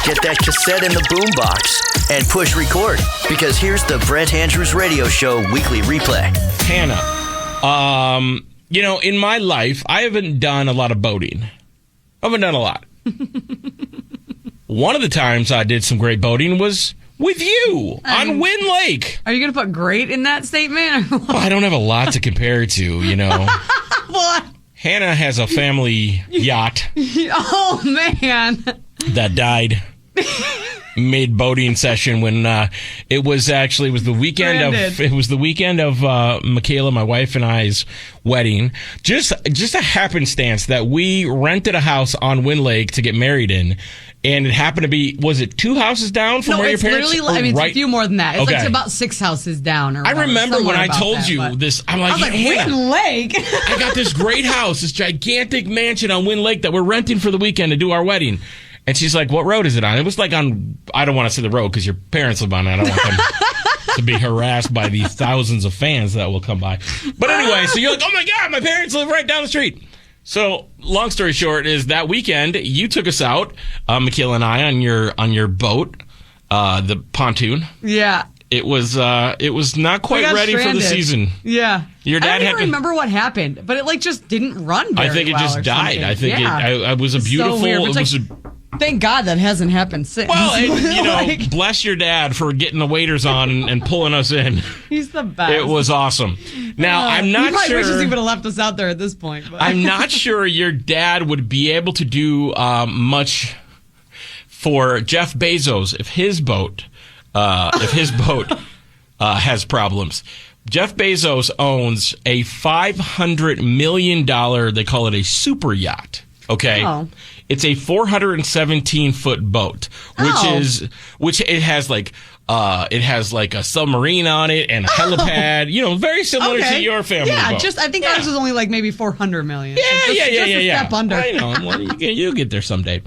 get that cassette in the boombox and push record, because here's the Brent Andrews Radio Show weekly replay. Hannah, in my life, I haven't done a lot of boating. I haven't done a lot. One of the times I did some great boating was with you on Wind Lake. Are you going to put great in that statement? Well, I don't have a lot to compare to, What? Hannah has a family yacht. Oh, man. That died mid-boating session when it was the weekend of Michaela, my wife, and I's wedding. Just a happenstance that we rented a house on Wind Lake to get married in. And it happened to be, was it 2 houses down from where your parents? No, it's literally, it's a few more than that. It's like about 6 houses down. Or I remember when I told you this, I was like, Wind Lake. I got this great house, this gigantic mansion on Wind Lake that we're renting for the weekend to do our wedding. And she's like, what road is it on? It was like on, I don't want to say the road because your parents live on it. I don't want them to be harassed by the thousands of fans that will come by. But anyway, so you're like, oh my God, my parents live right down the street. So, long story short is that weekend you took us out, Michaela and I, on your boat, the pontoon. Yeah. It was not quite ready for the season. Yeah. Your dad I don't even remember what happened, but it just didn't run very well. I think it just died. Something. I think it was a beautiful. So weird. Thank God that hasn't happened since. Well, bless your dad for getting the waders on and pulling us in. He's the best. It was awesome. Now, I'm not sure. He wishes he would have left us out there at this point. But. I'm not sure your dad would be able to do much for Jeff Bezos if his boat has problems. Jeff Bezos owns a $500 million, they call it a super yacht. Okay. Oh. It's a 417-foot boat, which it has like a submarine on it and a helipad, very similar to your family boat. I think ours was only like maybe 400 million. Yeah. A step under. I know. Well, you'll get there someday.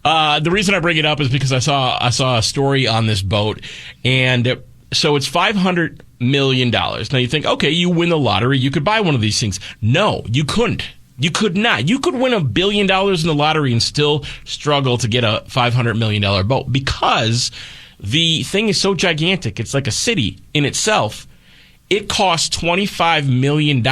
The reason I bring it up is because I saw a story on this boat, and so it's $500 million. Now you think, okay, you win the lottery, you could buy one of these things. No, you couldn't. You could not. You could win $1 billion in the lottery and still struggle to get a $500 million boat because the thing is so gigantic. It's like a city in itself. It costs $25 million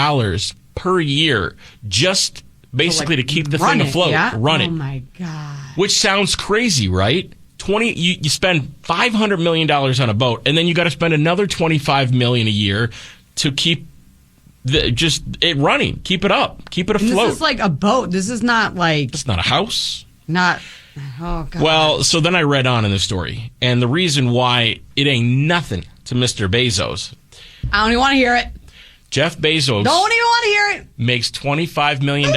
per year just basically to keep the thing afloat. Yeah? Run it. Oh, my God. Which sounds crazy, right? You spend $500 million on a boat, and then you got to spend another $25 million a year to keep it running. Keep it up. Keep it afloat. This is like a boat. This is not like... It's not a house. Not... Oh, God. Well, so then I read on in the story, and the reason why it ain't nothing to Mr. Bezos. I don't even want to hear it. Jeff Bezos... Don't even want to hear it. ...makes $25 million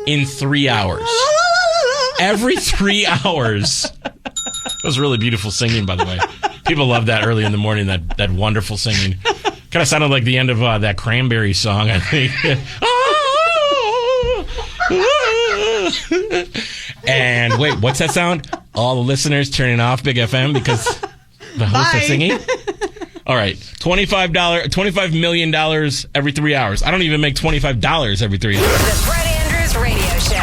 in 3 hours. Every 3 hours. That was really beautiful singing, by the way. People love that early in the morning, that wonderful singing. Kind of sounded like the end of that Cranberry song, I think. And wait, what's that sound? All the listeners turning off Big FM because the hosts are singing? All right, $25 million every 3 hours. I don't even make $25 every 3 hours. The Brent Andrews Radio Show.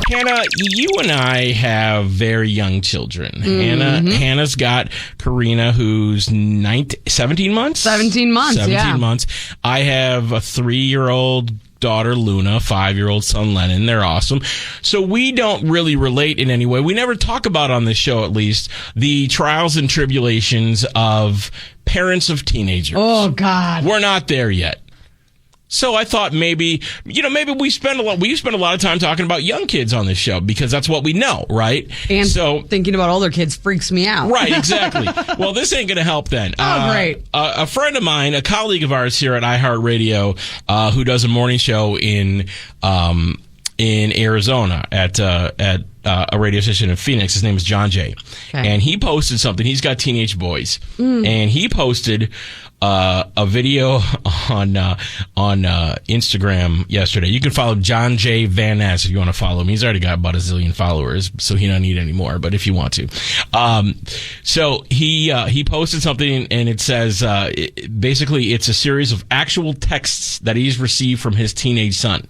Hannah, you and I have very young children. Mm-hmm. Hannah's got Karina, who's 17 months? 17 months, 17 months. I have a 3-year-old daughter, Luna, 5-year-old son, Lennon. They're awesome. So we don't really relate in any way. We never talk about on this show, at least, the trials and tribulations of parents of teenagers. Oh, God. We're not there yet. So I thought maybe we spend a lot of time talking about young kids on this show because that's what we know, right? And so thinking about older kids freaks me out. Right, exactly. Well, this ain't going to help then. Oh, great. A friend of mine, a colleague of ours here at iHeartRadio, who does a morning show in Arizona at a radio station in Phoenix. His name is John Jay. Okay. And he posted something. He's got teenage boys. And he posted a video on Instagram yesterday. You can follow John J. Van Ness if you want to follow him. He's already got about 1 zillion followers, so he don't need any more, but if you want to. So he posted something, and it says, basically, it's a series of actual texts that he's received from his teenage son.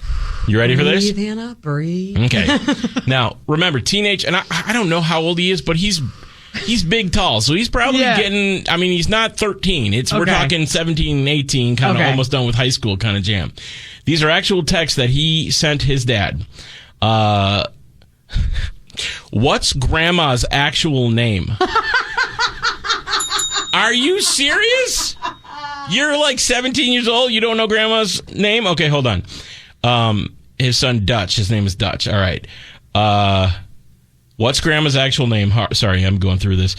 You ready for this? Breathe, Hannah, breathe. Okay. Now, remember, remember, teenage, and I don't know how old he is, but he's big, tall, so he's probably getting, I mean, he's not 13. We're talking 17, 18, kind of almost done with high school kind of jam. These are actual texts that he sent his dad. What's grandma's actual name? Are you serious? You're like 17 years old. You don't know grandma's name? Okay, hold on. His son, Dutch. His name is Dutch. All right. What's grandma's actual name? Sorry, I'm going through this.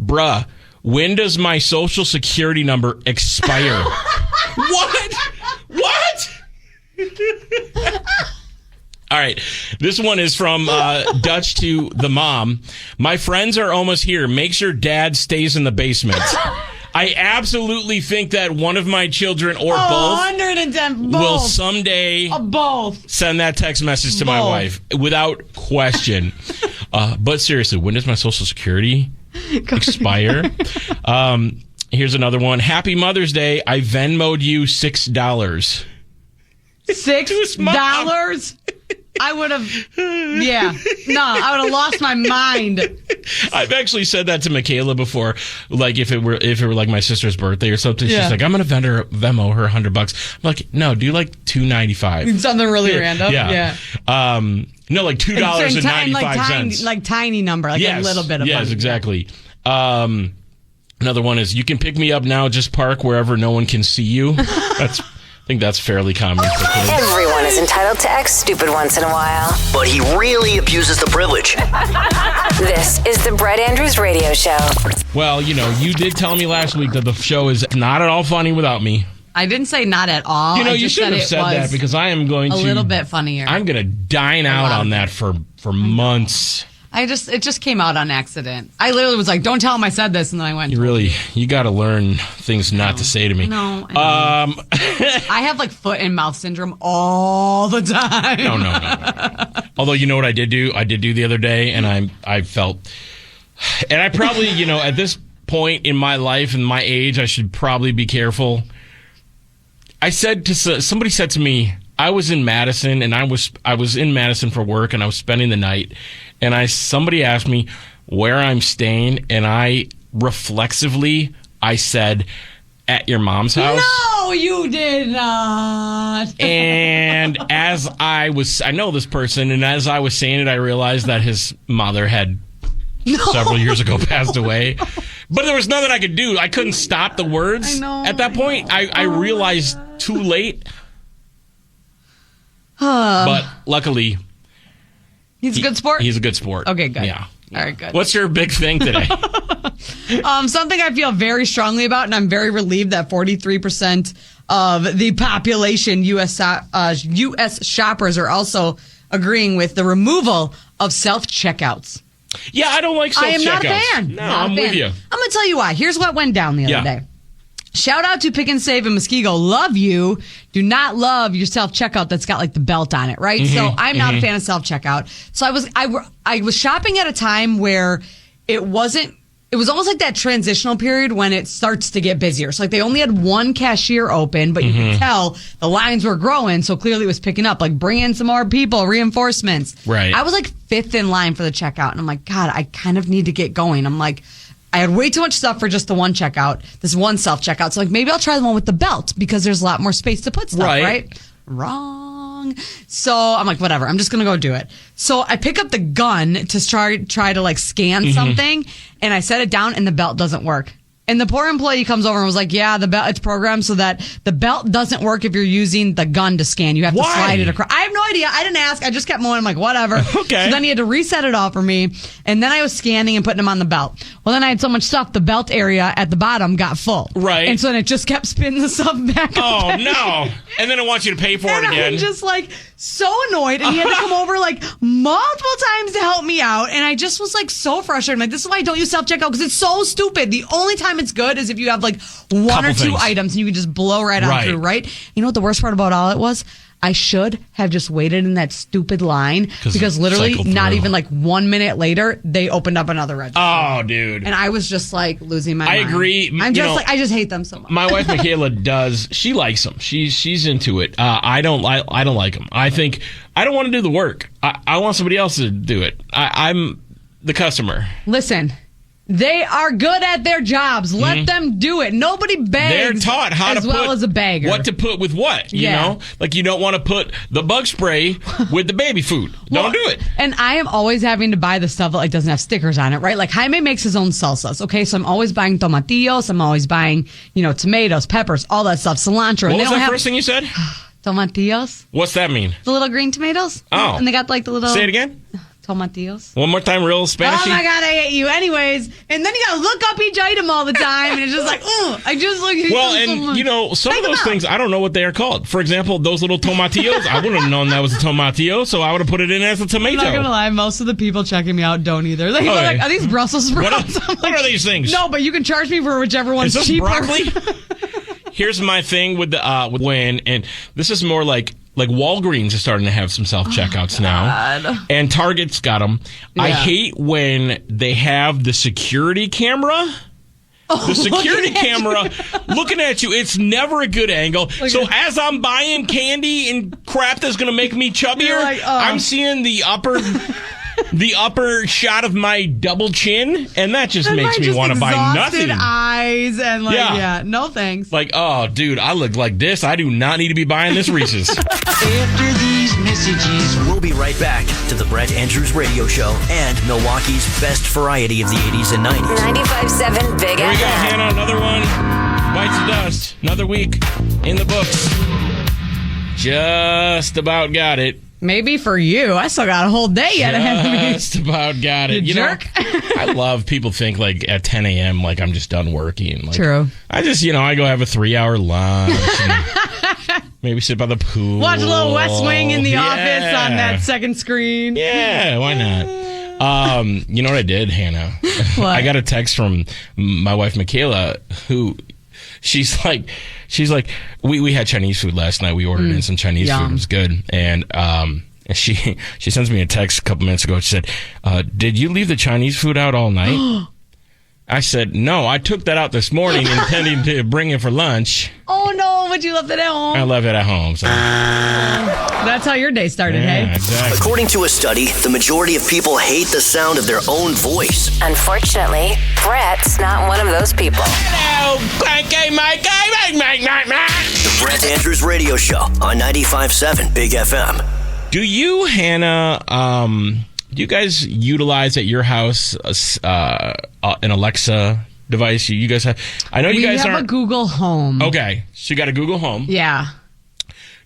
Bruh, when does my social security number expire? What? All right. This one is from Dutch to the mom. My friends are almost here. Make sure dad stays in the basement. I absolutely think that one of my children or both 110 will someday send that text message to my wife without question. But seriously, when does my social security expire? Here's another one. Happy Mother's Day. I Venmo'd you $6. $6? I would have, I would have lost my mind. I've actually said that to Michaela before, like if it were like my sister's birthday or something. She's like, I'm gonna Venmo her $100. I'm like, no, do like $2.95. Something really random. Yeah. No, like $2.95. Like tiny number, like a little bit of money. Yes, exactly. Another one is, you can pick me up now. Just park wherever no one can see you. I think that's fairly common for kids. Everyone is entitled to act stupid once in a while. But he really abuses the privilege. This is the Brett Andrews Radio Show. Well, you did tell me last week that the show is not at all funny without me. I didn't say not at all. You shouldn't have said that, because I am going to... a little bit funnier. I'm going to dine out on that for months. It just came out on accident. I literally was like, don't tell him I said this, and then I went. You got to learn things not to say to me. No. I have like foot and mouth syndrome all the time. No. Although, you know what I did do? I did do the other day, and I felt, and I probably, at this point in my life and my age, I should probably be careful. Somebody said to me, I was in Madison, and I was in Madison for work, and I was spending the night, and somebody asked me where I'm staying, and I reflexively said, at your mom's house. No, you did not. And as I know this person, and as I was saying it, I realized that his mother had several years ago passed away. But there was nothing I could do. I couldn't stop the words. I know. At that point, I realized too late. But luckily, he's a good sport? He's a good sport. Okay, good. Yeah. All right, good. What's your big thing today? Something I feel very strongly about, and I'm very relieved that 43% of the population, U.S. shoppers, are also agreeing with the removal of self-checkouts. Yeah, I don't like self-checkouts. I am not a fan. No, I'm with you. I'm going to tell you why. Here's what went down the other day. Shout out to Pick and Save and Muskego. Love you. Do not love your self-checkout that's got like the belt on it, right? So I'm not a fan of self-checkout. So I was shopping at a time where it was almost like that transitional period when it starts to get busier. So like they only had one cashier open, but you could tell the lines were growing. So clearly it was picking up, like bring in some more people, reinforcements. Right. I was like fifth in line for the checkout. And I'm like, God, I kind of need to get going. I'm like, I had way too much stuff for just the one checkout, this one self-checkout. So like maybe I'll try the one with the belt because there's a lot more space to put stuff, right? Wrong. So I'm like, whatever, I'm just going to go do it. So I pick up the gun to try to like scan something, and I set it down and the belt doesn't work. And the poor employee comes over and was like, yeah, the belt, it's programmed so that the belt doesn't work if you're using the gun to scan. You have to slide it across. I have no idea. I didn't ask. I just kept moving. I'm like, whatever. Okay. So then he had to reset it all for me. And then I was scanning and putting them on the belt. Well, then I had so much stuff, the belt area at the bottom got full. Right. And so then it just kept spinning the stuff back. Oh, no. And then it wants you to pay for it again. I'm just like so annoyed. And he had to come over like multiple times to help me out. And I just was like so frustrated. I'm like, this is why I don't use self-checkout, because it's so stupid. The only time it's good is if you have like one or two items and you can just blow right on through, right? You know what the worst part about all it was? I should have just waited in that stupid line because literally cycled not through. even like 1 minute later, they opened up another register. Oh, dude. And I was just like losing my mind. I agree. I'm just like, I just hate them so much. My wife Michaela does. She likes them. She's into it. I don't like them. I think I don't want to do the work. I want somebody else to do it. I'm the customer. Listen, they are good at their jobs. Let them do it. Nobody begs. They're taught how to as well put as a bagger. what to put with what. You know, like you don't want to put the bug spray with the baby food. Don't do it. And I am always having to buy the stuff that like doesn't have stickers on it, right? Like Jaime makes his own salsas. Okay, so I'm always buying tomatillos. I'm always buying, tomatoes, peppers, all that stuff, cilantro. What was the first thing you said? Tomatillos. What's that mean? The little green tomatoes. Oh. And they got like the little. Say it again. Tomatillos. One more time, real Spanish. Oh my God, I hate you. Anyways, and then you gotta look up each item all the time, and it's just like, I just like. Well, and some of those things, I don't know what they are called. For example, those little tomatillos, I wouldn't have known that was a tomatillo, so I would have put it in as a tomato. I'm not gonna lie, most of the people checking me out don't either. They're like, are these Brussels sprouts? What are these things? No, but you can charge me for whichever one's Is this cheaper. broccoli? Here's my thing with the with Win, and this is more like Walgreens is starting to have some self-checkouts now. And Target's got them. Yeah. I hate when they have the security camera. The security camera looking at you. It's never a good angle. So as I'm buying candy and crap that's going to make me chubbier, I'm seeing the upper shot of my double chin, and that just makes me want to buy nothing. Eyes and no thanks. Like, oh, dude, I look like this. I do not need to be buying this Reese's. After these messages, we'll be right back to the Brett Andrews Radio Show and Milwaukee's best variety of the 80s and 90s. 95.7 Big Here we go, FM. Hannah. Another one bites the dust. Another week in the books. Just about got it. Maybe for you. I still got a whole day yet ahead of me. Just about got it. You jerk. I love people think like at 10 a.m. like I'm just done working. Like, True. I just, I go have a 3-hour lunch. And maybe sit by the pool. Watch a little West Wing in the office on that second screen. Yeah, why not? You know what I did, Hannah? What? I got a text from my wife, Michaela, who she's like, we had Chinese food last night. We ordered in some Chinese food. It was good. And she sends me a text a couple minutes ago. She said, did you leave the Chinese food out all night? I said, no, I took that out this morning intending to bring it for lunch. Oh, no, but you left it at home. I left it at home. So. That's how your day started, hey? Exactly. According to a study, the majority of people hate the sound of their own voice. Unfortunately, Brett's not one of those people. Hello, The Brett Andrews Radio Show on 95.7 Big FM. Do you, Hannah, do you guys utilize at your house an Alexa device? You guys have? I know you guys have aren't. a Google Home. Okay, so you got a Google Home. Yeah.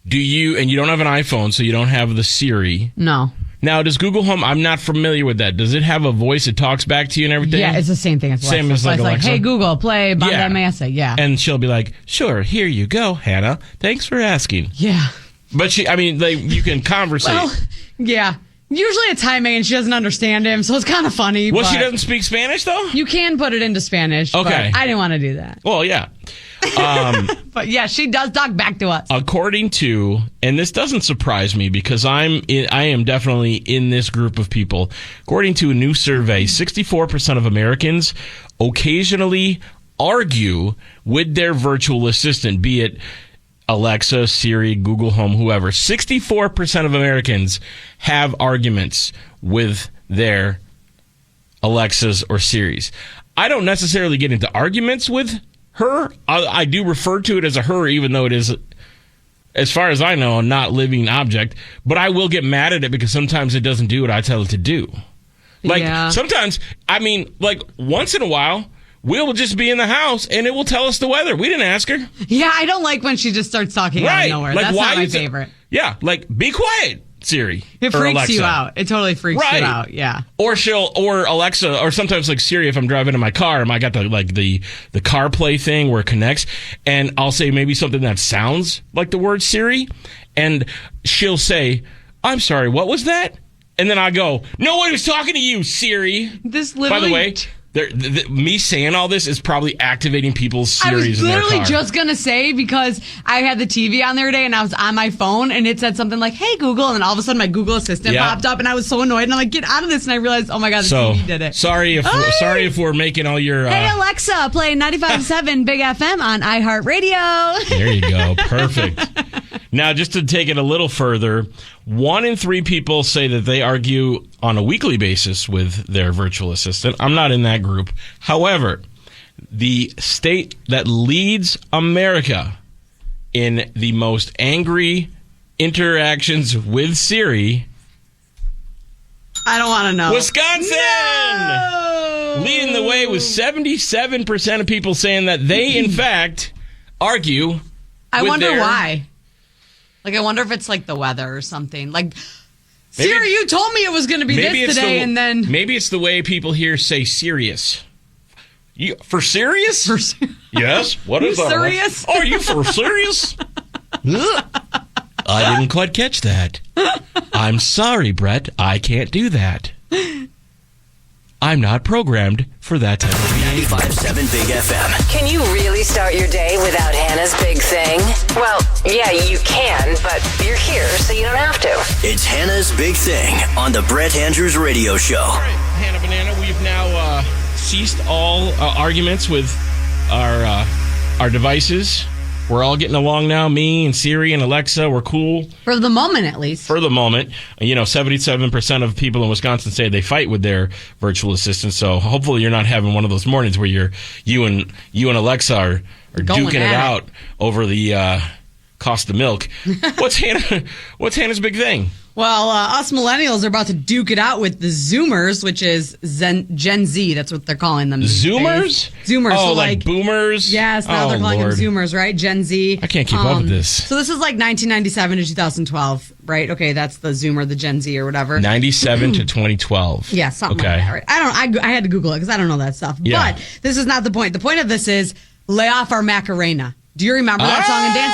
Do you? And you don't have an iPhone, so you don't have the Siri. No. Now, does Google Home? I'm not familiar with that. Does it have a voice that talks back to you and everything? Yeah, it's the same thing as Alexa. Same as like it's Alexa. Hey Google, play Banda Mesa. Yeah. And she'll be like, "Sure, here you go, Hannah. Thanks for asking." Yeah. But you can conversate. Well, yeah. Usually it's Jaime and she doesn't understand him, so it's kind of funny. Well, she doesn't speak Spanish, though? You can put it into Spanish. Okay. But I didn't want to do that. Well, yeah. But yeah, she does talk back to us. According to, and this doesn't surprise me because I am definitely in this group of people. According to a new survey, 64% of Americans occasionally argue with their virtual assistant, be it Alexa, Siri, Google Home, whoever. 64% of Americans have arguments with their Alexas or Siris. I don't necessarily get into arguments with her. I do refer to it as a her, even though it is, as far as I know, a not living object. But I will get mad at it because sometimes it doesn't do what I tell it to do. Sometimes, once in a while, we'll just be in the house and it will tell us the weather. We didn't ask her. Yeah, I don't like when she just starts talking out of nowhere. That's not my favorite. Yeah, be quiet, Siri. It or freaks Alexa. you out. It totally freaks you out. Yeah. Or Alexa, or sometimes Siri, if I'm driving in my car, I got the CarPlay thing where it connects, and I'll say maybe something that sounds like the word Siri, and she'll say, "I'm sorry, what was that?" And then I go, "No one was talking to you, Siri." This literally. By the way, Me saying all this is probably activating people's Siris in their car. I was literally just going to say, because I had the TV on the other day and I was on my phone and it said something like, hey, Google. And then all of a sudden my Google Assistant popped up and I was so annoyed. And I'm like, get out of this. And I realized, oh my God, the TV did it. Sorry if we're making all your... Hey, Alexa, play 95.7 Big FM on iHeartRadio. There you go. Perfect. Now, just to take it a little further, 1 in 3 people say that they argue on a weekly basis with their virtual assistant. I'm not in that group. However, the state that leads America in the most angry interactions with Siri... I don't want to know. Wisconsin! No! Leading the way with 77% of people saying that they, in fact, argue I with wonder their... why. Like, I wonder if it's like the weather or something. Like, Siri, you told me it was going to be this today, and then... Maybe it's the way people here say serious. For serious? Yes. What is that? Serious? Oh, are you for serious? I didn't quite catch that. I'm sorry, Brett. I can't do that. I'm not programmed for that type of behavior. 95.7 Big FM. Can you really start your day without Hannah's big thing? Well, yeah, you can, but you're here, so you don't have to. It's Hannah's Big Thing on the Brett Andrews Radio Show. All right, Hannah Banana, we've now ceased all arguments with our devices. We're all getting along now. Me and Siri and Alexa, we're cool. For the moment, at least. For the moment. 77% of people in Wisconsin say they fight with their virtual assistant. So hopefully you're not having one of those mornings where you and Alexa are duking it out over the cost of milk. What's Hannah's big thing? Well, us millennials are about to duke it out with the Zoomers, which is Gen Z. That's what they're calling them. Zoomers? Zoomers. Oh, so like boomers? Yes, now they're calling them Zoomers, right? Gen Z. I can't keep up with this. So this is like 1997 to 2012, right? Okay, that's the Zoomer, the Gen Z or whatever. 97 to 2012. Yeah, something like that, right? I had to Google it because I don't know that stuff. Yeah. But this is not the point. The point of this is lay off our Macarena. Do you remember that song and dance?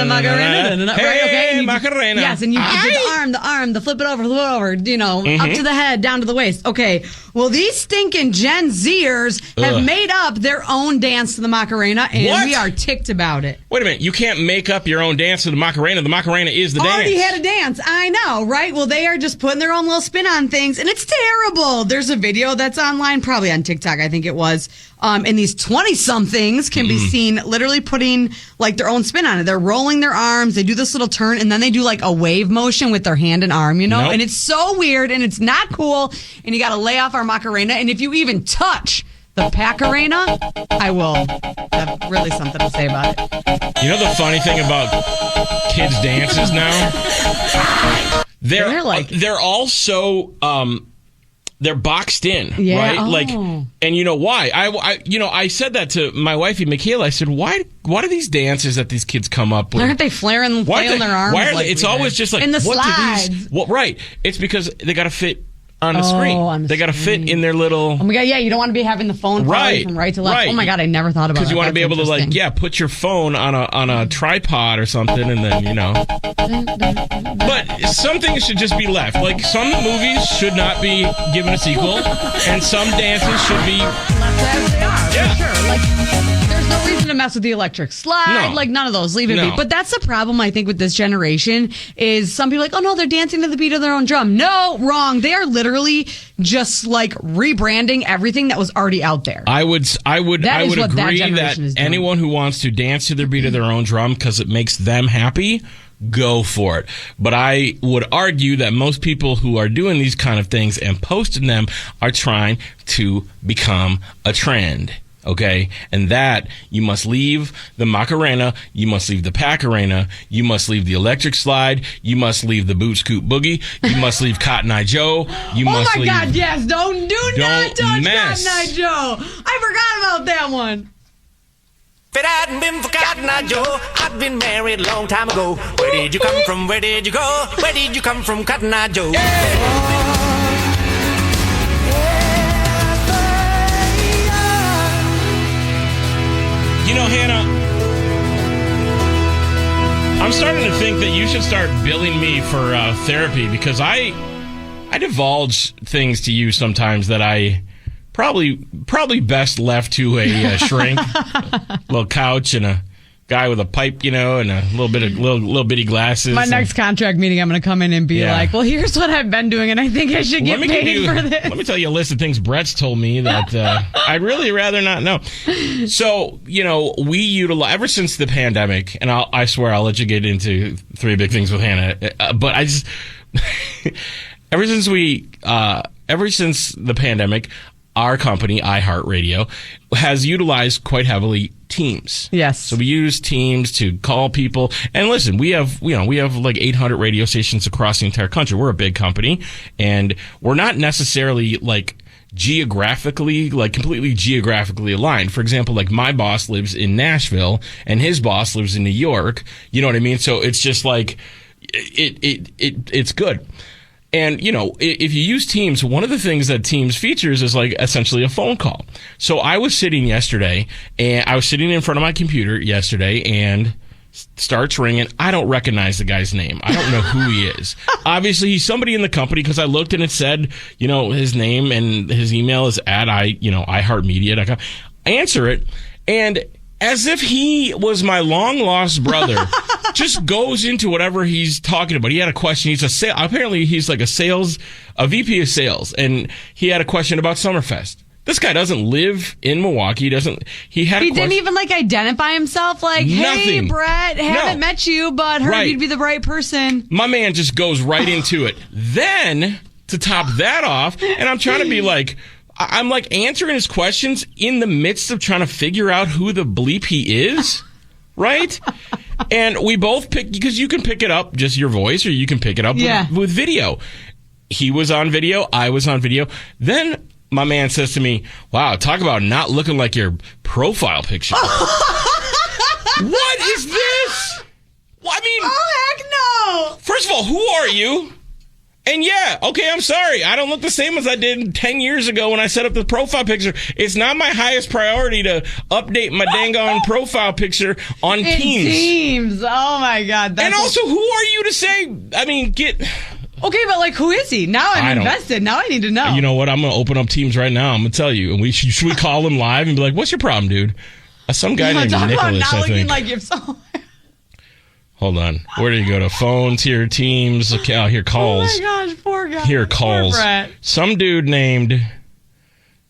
Macarena. Hey, Macarena. Yes, and you do the arm, the flip it over, up to the head, down to the waist. Okay, well, these stinking Gen Zers have made up their own dance to the Macarena, and we are ticked about it. Wait a minute, you can't make up your own dance to the Macarena. The Macarena is the dance. Already had a dance, I know, right? Well, they are just putting their own little spin on things, and it's terrible. There's a video that's online, probably on TikTok, I think it was. And these 20-somethings can be seen literally putting like their own spin on it. They're rolling their arms, they do this little turn, and then they do like a wave motion with their hand and arm, Nope. And it's so weird, and it's not cool, and you got to lay off our Macarena. And if you even touch the Pacarena, I will have really something to say about it. You know the funny thing about kids' dances now? They're all so... they're boxed in, right? Like, and you know why? I said that to my wifey, Michaela. I said, why do these dances that these kids come up with? Aren't they flailing their arms? Why are they? It's always just like in the slides. Right. It's because they got to fit on the screen. They got to fit in their little... Oh my God, yeah, you don't want to be having the phone from right to left. Right. Oh my God, I never thought about that. Because you want to be able to put your phone on a tripod or something, and then, But some things should just be left. Like, some movies should not be given a sequel, and some dances should be... left as they are, for sure. Like, there's no reason to mess with the electric slide. No. Like, none of those. Leave it be. But that's the problem, I think, with this generation, is some people are like, oh no, they're dancing to the beat of their own drum. No, wrong. They are literally just like rebranding everything that was already out there. I would agree that anyone who wants to dance to the beat of their own drum because it makes them happy, go for it. But I would argue that most people who are doing these kind of things and posting them are trying to become a trend. Okay, and that you must leave the Macarena, you must leave the Pacarena, you must leave the electric slide, you must leave the boot scoot boogie, you must leave Cotton Eye Joe. Oh my God, yes! Don't not touch mess. Cotton Eye Joe. I forgot about that one. If it hadn't been for Cotton Eye Joe, I'd been married a long time ago. Where did you come from? Where did you go? Where did you come from, Cotton Eye Joe? Hannah, I'm starting to think that you should start billing me for therapy because I divulge things to you sometimes that I probably best left to a shrink, little couch and a guy with a pipe, and a little bitty glasses. My next contract meeting, I'm going to come in and be like, well, here's what I've been doing, and I think I should get paid for this. Let me tell you a list of things Brett's told me that I'd really rather not know. So, we utilize, ever since the pandemic, and I swear I'll let you get into 3 big things with Hannah, but I just, ever since the pandemic, our company, iHeartRadio, has utilized quite heavily Teams. Yes. So we use Teams to call people. And listen, we have like 800 radio stations across the entire country. We're a big company, and we're not necessarily like completely geographically aligned. For example, like my boss lives in Nashville and his boss lives in New York. You know what I mean? So it's just like it's good. And, if you use Teams, one of the things that Teams features is like essentially a phone call. So I was sitting in front of my computer yesterday, and starts ringing. I don't recognize the guy's name. I don't know who he is. Obviously, he's somebody in the company because I looked and it said, his name and his email is at iHeartMedia.com. I answer it, and as if he was my long-lost brother, just goes into whatever he's talking about. He had a question. Apparently he's like a VP of sales, and he had a question about Summerfest. This guy doesn't live in Milwaukee. He didn't even identify himself. Like, hey, Brett, haven't met you, but heard you'd be the right person. My man just goes right into it. Then to top that off, and I'm trying to be like, I'm like answering his questions in the midst of trying to figure out who the bleep he is, right? And we both pick, because you can pick it up just your voice, or you can pick it up with video. He was on video, I was on video. Then my man says to me, wow, talk about not looking like your profile picture. What is this? I mean, oh, heck no. First of all, who are you? And I'm sorry. I don't look the same as I did 10 years ago when I set up the profile picture. It's not my highest priority to update my dang on profile picture on Teams. Oh, my God. And also, who are you to say, Okay, but who is he? Now I'm invested. Now I need to know. You know what? I'm going to open up Teams right now. I'm going to tell you. And should we call him live and be like, what's your problem, dude? Some guy named Nicholas, I think. Like you're so... Hold on. Where do you go to? Phones here, Teams. Okay, here, calls. Oh my gosh, poor guy. Here, calls. Poor Brett. Some dude named.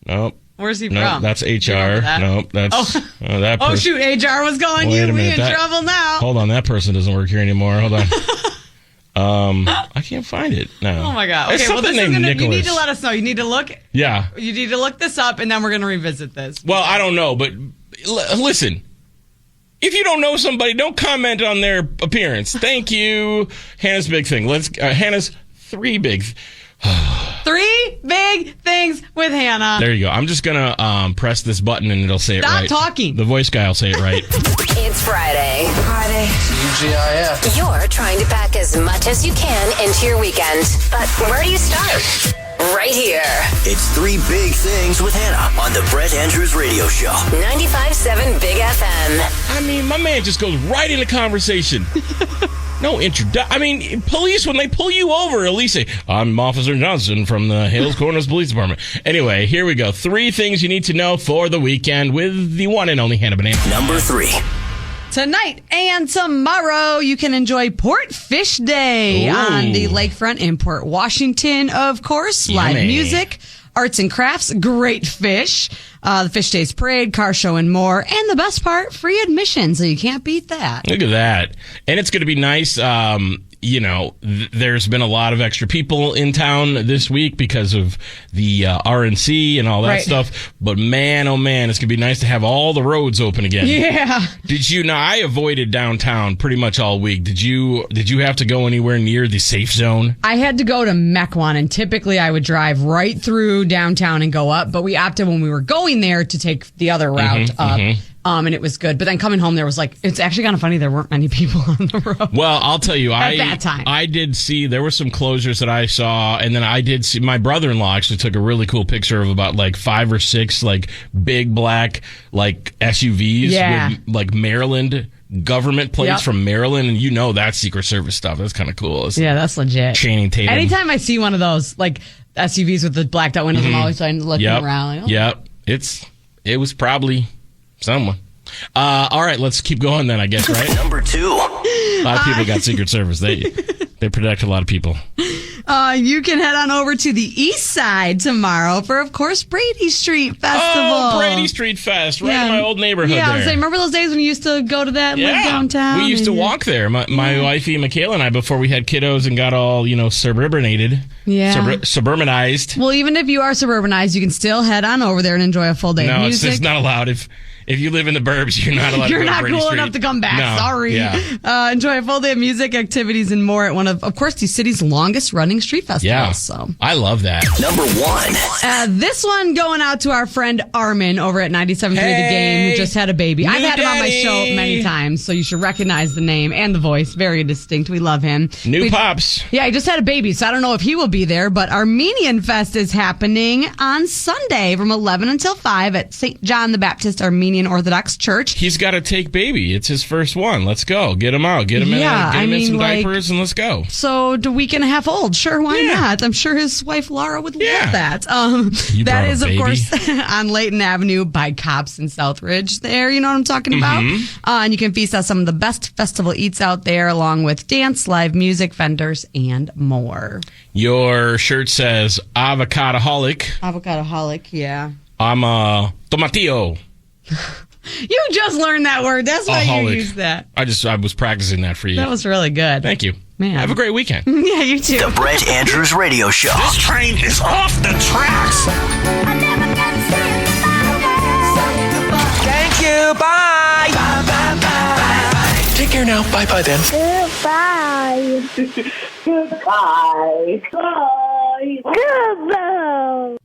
Nope. Where's he from? Nope, that's HR. Nope, that's that person. Oh shoot, HR was calling you. We in trouble now. Hold on, that person doesn't work here anymore. Hold on. I can't find it. No. Oh my God. Okay, well, you need to let us know. You need to look. Yeah. You need to look this up, and then we're going to revisit this. Well, I don't know, but listen. If you don't know somebody, don't comment on their appearance. Thank you. Hannah's big thing. Hannah's 3 big. 3 big things with Hannah. There you go. I'm just gonna press this button and it'll say it right. Stop talking. The voice guy will say it right. It's Friday. TGIF. You're trying to pack as much as you can into your weekend, but where do you start? Right here. It's 3 big things with Hannah on the Brett Andrews Radio Show. 95.7 Big FM. I mean, my man just goes right into conversation. No introduction. I mean, police, when they pull you over, at least say, I'm Officer Johnson from the Hales Corners Police Department. Anyway, here we go. 3 things you need to know for the weekend with the one and only Hannah Banana. Number 3. Tonight and tomorrow, you can enjoy Port Fish Day on the lakefront in Port Washington, of course. Yummy. Live music, arts and crafts, great fish, the Fish Days Parade, car show, and more. And the best part, free admission, so you can't beat that. Look at that. And it's going to be nice. There's been a lot of extra people in town this week because of the RNC and all that stuff. But man, oh man, it's going to be nice to have all the roads open again. Yeah. I avoided downtown pretty much all week. Did you have to go anywhere near the safe zone? I had to go to Mequon, and typically I would drive right through downtown and go up. But we opted when we were going there to take the other route up. And it was good. But then coming home, there was it's actually kind of funny. There weren't many people on the road. Well, I'll tell you, at that time. I did see, there were some closures that I saw. And then I did see, my brother-in-law actually took a really cool picture of about 5 or 6 big black SUVs with Maryland government plates from Maryland. And that's Secret Service stuff. That's kind of cool. Yeah, that's legit. Channing Tatum. Anytime I see one of those, SUVs with the blacked out windows. I'm always looking around. Like, It was probably someone. All right, let's keep going then, I guess, right? Number 2. A lot of people got Secret Service. They protect a lot of people. You can head on over to the east side tomorrow for, of course, Brady Street Festival. Oh, Brady Street Fest, right in my old neighborhood there. I was saying, remember those days when you used to go to that and live downtown? We used to walk there. My wifey, Michaela, and I, before we had kiddos and got all, suburbanized. Yeah. Suburbanized. Well, even if you are suburbanized, you can still head on over there and enjoy a full day of music. No, it's not allowed. If you live in the burbs, you're not allowed to go to Brady You're not cool Street. enough to come back. No. Sorry. Yeah. Enjoy a full day of music, activities, and more at one of course, the city's longest running street festivals. Yeah. So. I love that. Number 1. This one going out to our friend Armin over at 97.3 The Game, who just had a baby. I've had him on my show many times, so you should recognize the name and the voice. Very distinct. We love him. New pops. Yeah, he just had a baby, so I don't know if he will be there, but Armenian Fest is happening on Sunday from 11 until 5 at St. John the Baptist Armenian Orthodox Church. He's got to take baby. It's his first one. Let's go. Get him out. Get him in some diapers and let's go. So the week and a half old. Sure, why not? I'm sure his wife Laura would love that. That is, of course, on Layton Avenue by Cops in Southridge there. You know what I'm talking about? And you can feast on some of the best festival eats out there, along with dance, live music, vendors, and more. Your shirt says Avocadoholic. Avocadoholic, yeah. I'm a tomatillo. You just learned that word. That's why you used that. I was practicing that for you. That was really good. Thank you. Man. Have a great weekend. Yeah, you too. The Brett Andrews Radio Show. This train is off the tracks. Thank you. Bye. Bye, bye, bye. Take care now. Bye-bye then. Goodbye. Goodbye. Bye. Goodbye.